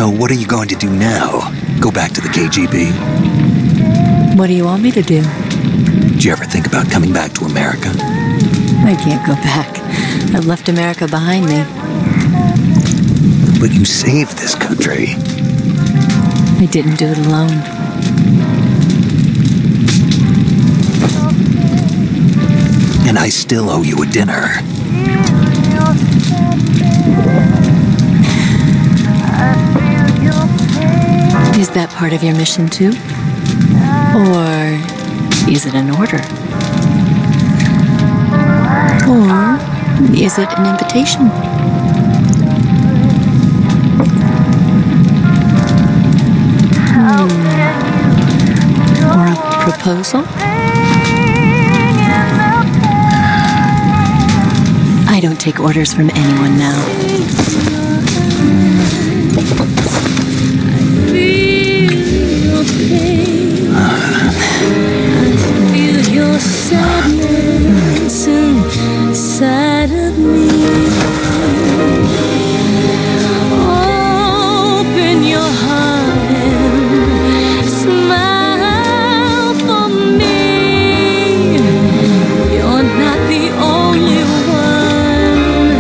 So what are you going to do now? Go back to the KGB? What do you want me to do? Did you ever think about coming back to America? I can't go back. I've left America behind me. But you saved this country. I didn't do it alone. And I still owe you a dinner. Is that part of your mission too? Or is it an order? Or is it an invitation? Or a proposal? I don't take orders from anyone now. Sadness inside of me. Open your heart and smile for me. You're not the only one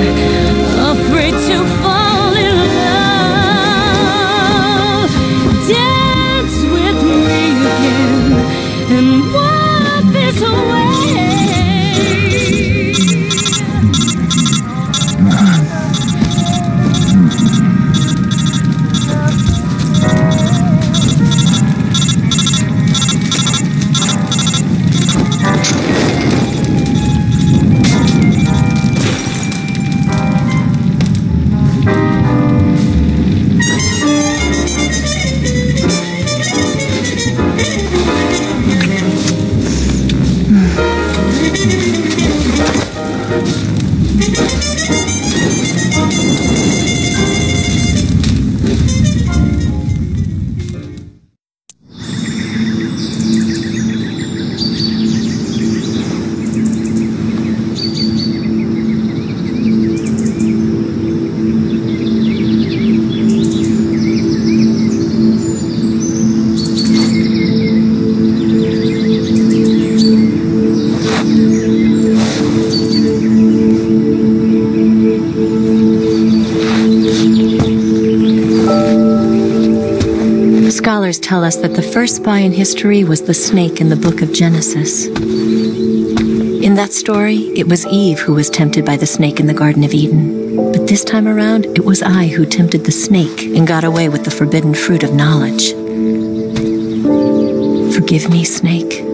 afraid to fall in love. Dance with me again and wipe this away. Scholars tell us that the first spy in history was the snake in the book of Genesis. In that story, it was Eve who was tempted by the snake in the Garden of Eden. But this time around, it was I who tempted the snake and got away with the forbidden fruit of knowledge. Forgive me, snake.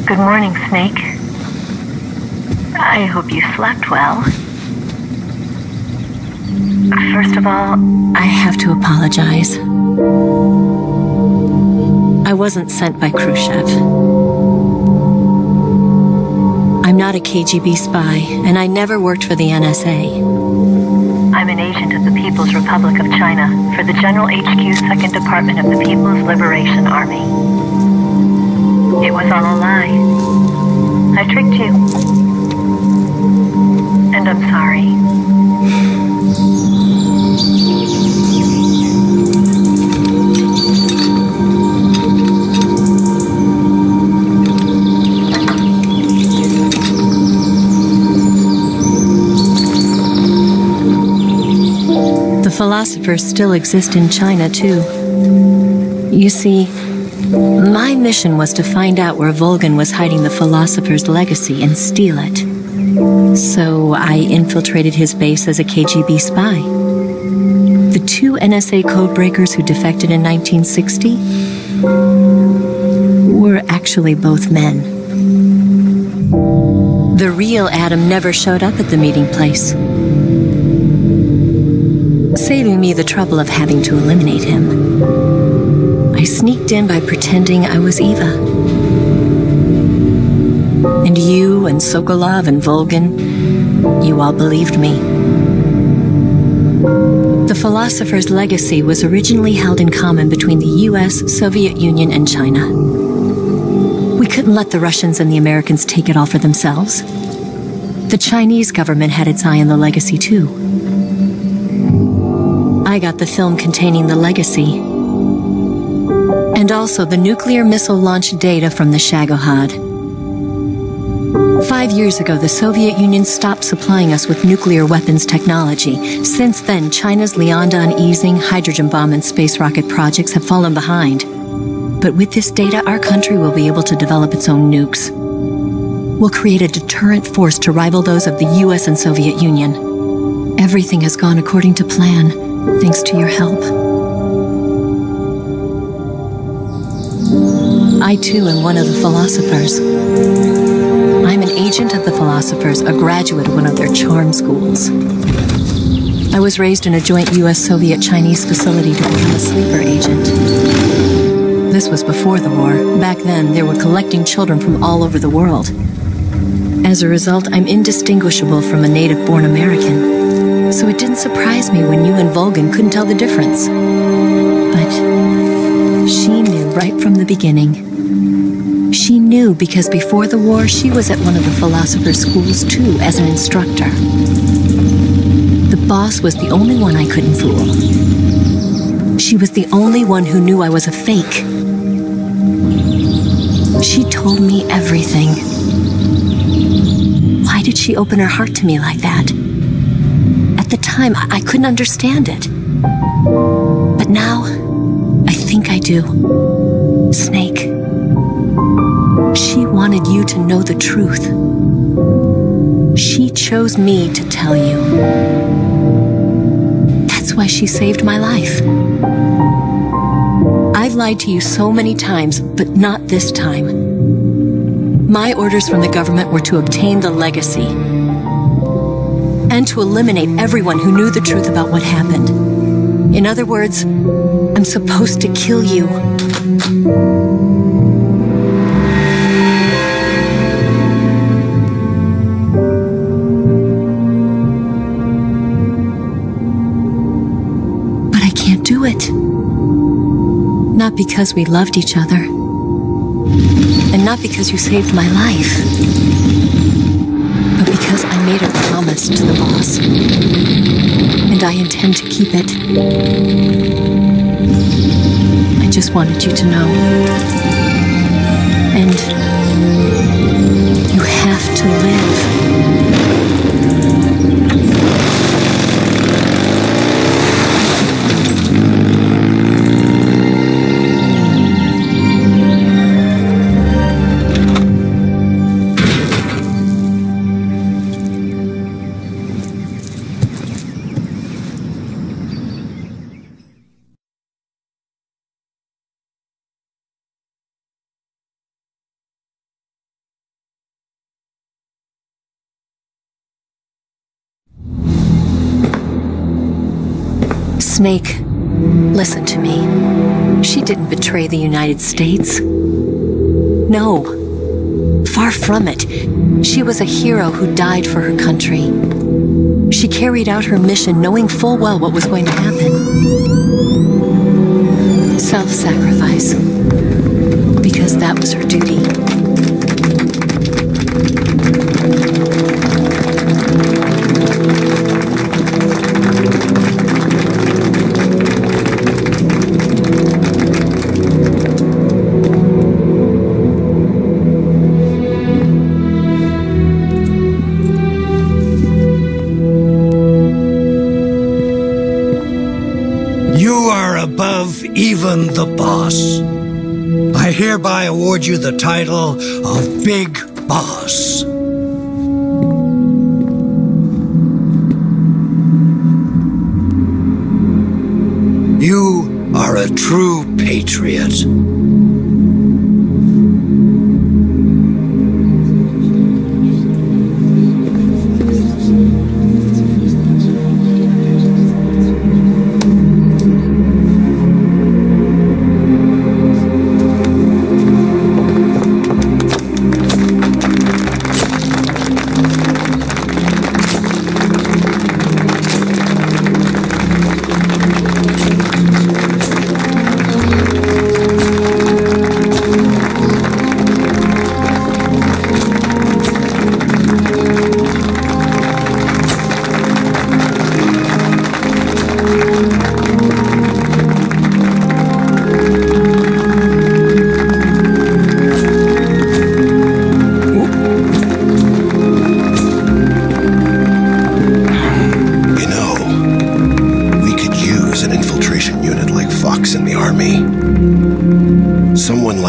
Good morning, Snake. I hope you slept well. First of all, I have to apologize. I wasn't sent by Khrushchev. I'm not a KGB spy, and I never worked for the NSA. I'm an agent of the People's Republic of China for the General HQ 2nd Department of the People's Liberation Army. It was all a lie. I tricked you. And I'm sorry. The philosophers still exist in China, too. You see, my mission was to find out where Volgan was hiding the philosopher's legacy and steal it. So I infiltrated his base as a KGB spy. The two NSA codebreakers who defected in 1960 were actually both men. The real Adam never showed up at the meeting place, saving me the trouble of having to eliminate him. I sneaked in by pretending I was Eva. And you and Sokolov and Volgan, you all believed me. The philosopher's legacy was originally held in common between the US, Soviet Union, and China. We couldn't let the Russians and the Americans take it all for themselves. The Chinese government had its eye on the legacy too. I got the film containing the legacy, and also the nuclear missile launch data from the Shagohod. 5 years ago, the Soviet Union stopped supplying us with nuclear weapons technology. Since then, China's Liaodong easing, hydrogen bomb, and space rocket projects have fallen behind. But with this data, our country will be able to develop its own nukes. We'll create a deterrent force to rival those of the US and Soviet Union. Everything has gone according to plan, thanks to your help. I too am one of the philosophers. I'm an agent of the philosophers, a graduate of one of their charm schools. I was raised in a joint US-Soviet-Chinese facility to become a sleeper agent. This was before the war. Back then, they were collecting children from all over the world. As a result, I'm indistinguishable from a native-born American. So it didn't surprise me when you and Volgan couldn't tell the difference. But she knew right from the beginning. She knew because before the war, she was at one of the philosopher's schools too, as an instructor. The boss was the only one I couldn't fool. She was the only one who knew I was a fake. She told me everything. Why did she open her heart to me like that? At the time, I couldn't understand it. But now, I think I do. Snake. She wanted you to know the truth. She chose me to tell you. That's why she saved my life. I've lied to you so many times, but not this time. My orders from the government were to obtain the legacy and to eliminate everyone who knew the truth about what happened. In other words, I'm supposed to kill you. Do it. Not because we loved each other, and not because you saved my life, but because I made a promise to the boss, and I intend to keep it. I just wanted you to know. And you have to live. Snake, listen to me. She didn't betray the United States. No. Far from it. She was a hero who died for her country. She carried out her mission knowing full well what was going to happen. Self-sacrifice. Because that was her duty. Even the boss. I hereby award you the title of Big Boss. You are a true patriot.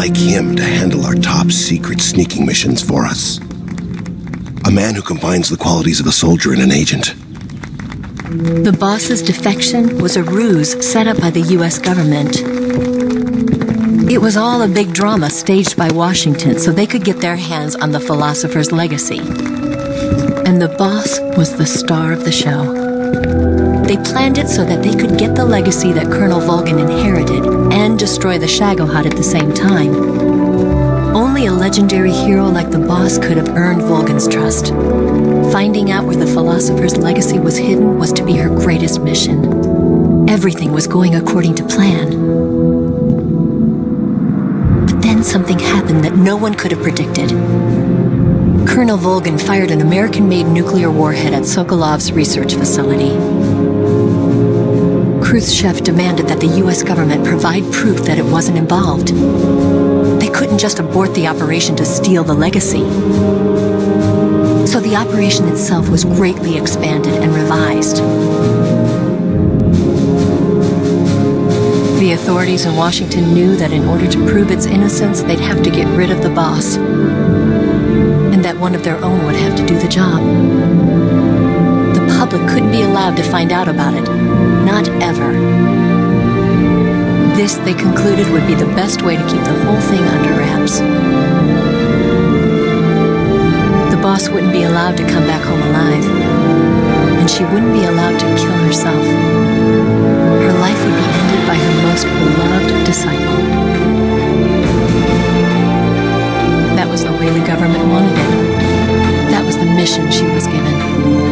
like him to handle our top secret sneaking missions for us. A man who combines the qualities of a soldier and an agent. The boss's defection was a ruse set up by the US government. It was all a big drama staged by Washington so they could get their hands on the philosopher's legacy. And the boss was the star of the show. They planned it so that they could get the legacy that Colonel Volgin inherited and destroy the Shagohod at the same time. Only a legendary hero like the boss could have earned Volgin's trust. Finding out where the philosopher's legacy was hidden was to be her greatest mission. Everything was going according to plan. But then something happened that no one could have predicted. Colonel Volgin fired an American-made nuclear warhead at Sokolov's research facility. Khrushchev demanded that the US government provide proof that it wasn't involved. They couldn't just abort the operation to steal the legacy. So the operation itself was greatly expanded and revised. The authorities in Washington knew that in order to prove its innocence, they'd have to get rid of the boss. And that one of their own would have to do the job. The public couldn't be allowed to find out about it. Not ever. This, they concluded, would be the best way to keep the whole thing under wraps. The boss wouldn't be allowed to come back home alive. And she wouldn't be allowed to kill herself. Her life would be ended by her most beloved disciple. That was the way the government wanted it. That was the mission she was given,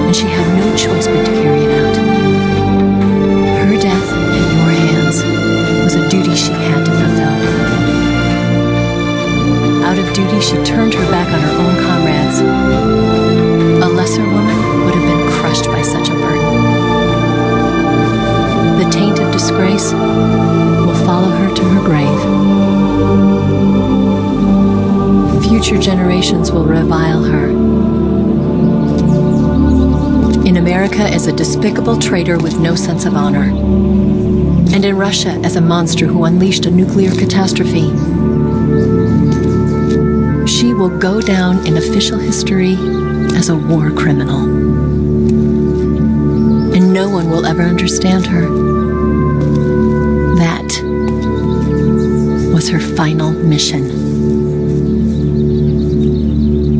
and she had no choice but to carry it out. Her death at your hands was a duty she had to fulfill. Out of duty, she turned her back on her own comrades. A lesser woman would have been crushed by such a burden. The taint of disgrace will follow her to her grave. Future generations will revile her. In America as a despicable traitor with no sense of honor. And in Russia as a monster who unleashed a nuclear catastrophe. She will go down in official history as a war criminal. And no one will ever understand her. That was her final mission.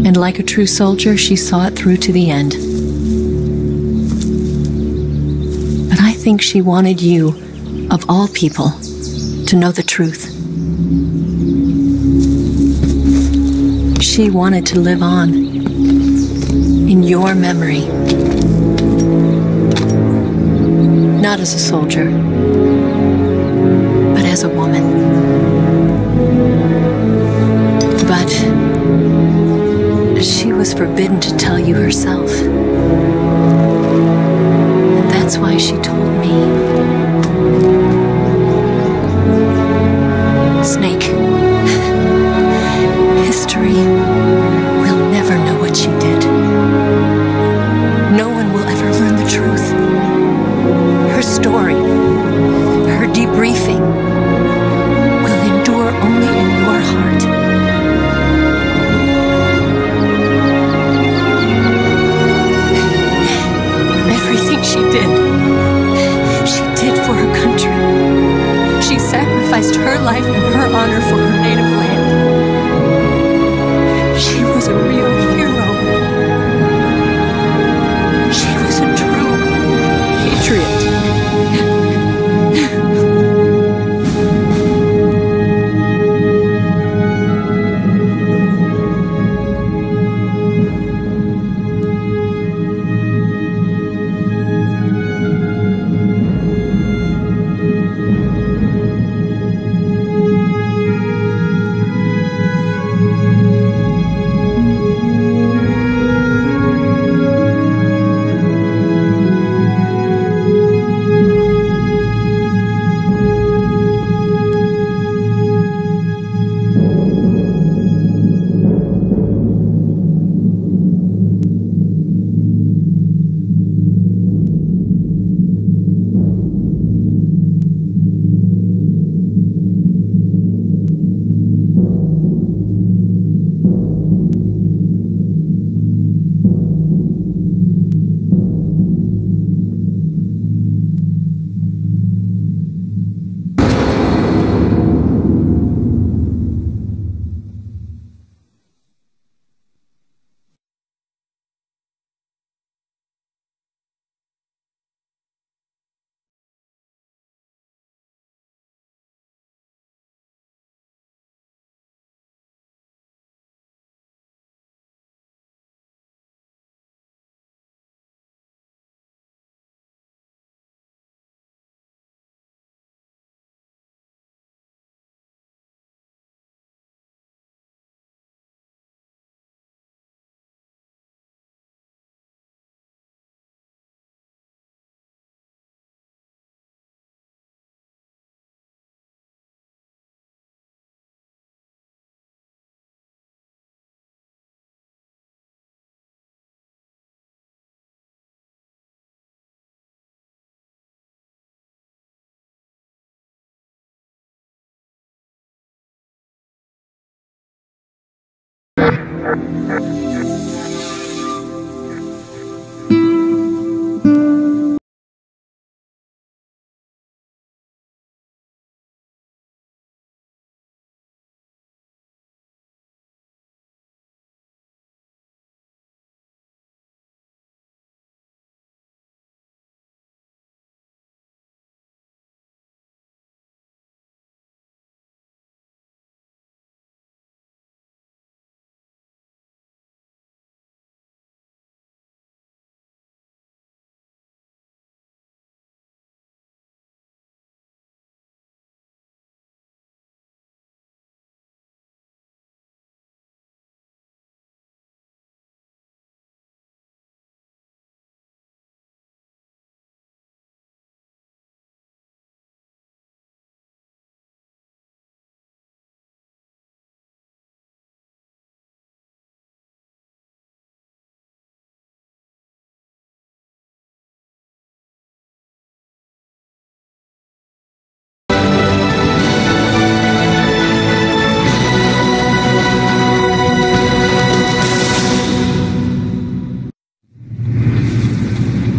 And like a true soldier, she saw it through to the end. But I think she wanted you, of all people, to know the truth. She wanted to live on, in your memory. Not as a soldier, but as a woman. But she was forbidden to tell you herself. And that's why she told me. Snake, history will never know what she did. No one will ever learn the truth. Her story, her debriefing, will endure only in your heart. She did for her country. She sacrificed her life and her honor for her native land. She was a real hero. She was a true patriot.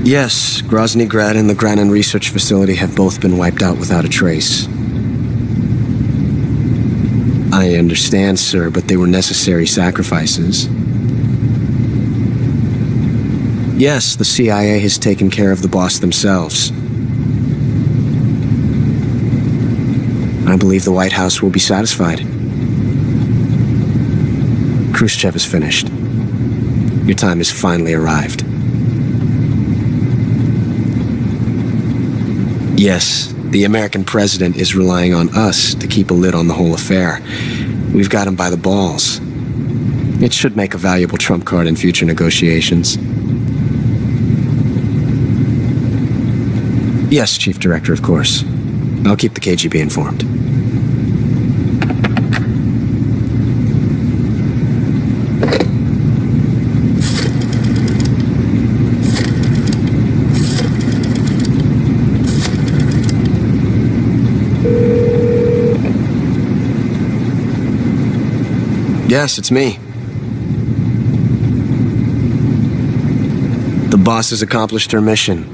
Yes, Grozny Grad and the Granin Research Facility have both been wiped out without a trace. I understand, sir, but they were necessary sacrifices. Yes, the CIA has taken care of the boss themselves. I believe the White House will be satisfied. Khrushchev is finished. Your time has finally arrived. Yes, the American president is relying on us to keep a lid on the whole affair. We've got him by the balls. It should make a valuable trump card in future negotiations. Yes, Chief Director, of course. I'll keep the KGB informed. Yes, it's me. The boss has accomplished her mission.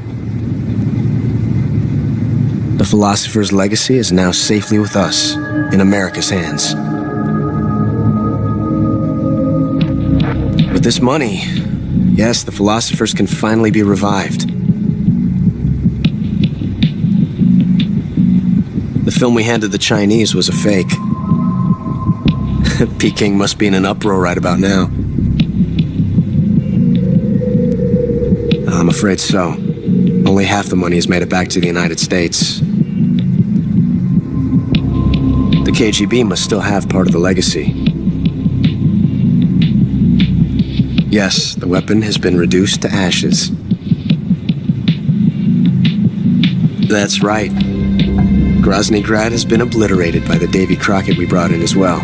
The philosopher's legacy is now safely with us, in America's hands. With this money, yes, the philosophers can finally be revived. The film we handed the Chinese was a fake. Peking must be in an uproar right about now. I'm afraid so. Only half the money has made it back to the United States. The KGB must still have part of the legacy. Yes, the weapon has been reduced to ashes. That's right. Grozny Grad has been obliterated by the Davy Crockett we brought in as well.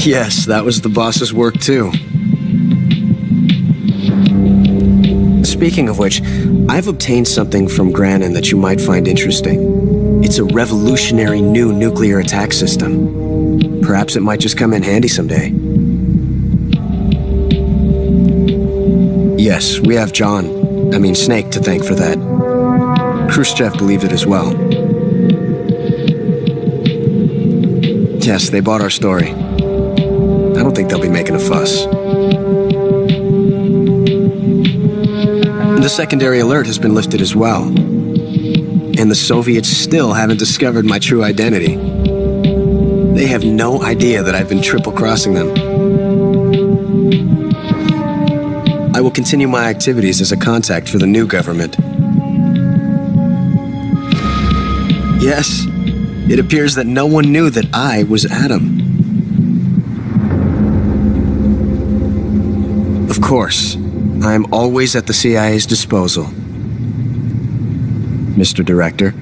Yes, that was the boss's work too. Speaking of which, I've obtained something from Granin that you might find interesting. It's a revolutionary new nuclear attack system. Perhaps it might just come in handy someday. Yes, we have Snake to thank for that. Khrushchev believed it as well. Yes, they bought our story. I don't think they'll be making a fuss. The secondary alert has been lifted as well. And the Soviets still haven't discovered my true identity. They have no idea that I've been triple-crossing them. I will continue my activities as a contact for the new government. Yes, it appears that no one knew that I was Adam. Of course, I'm always at the CIA's disposal. Mr. Director.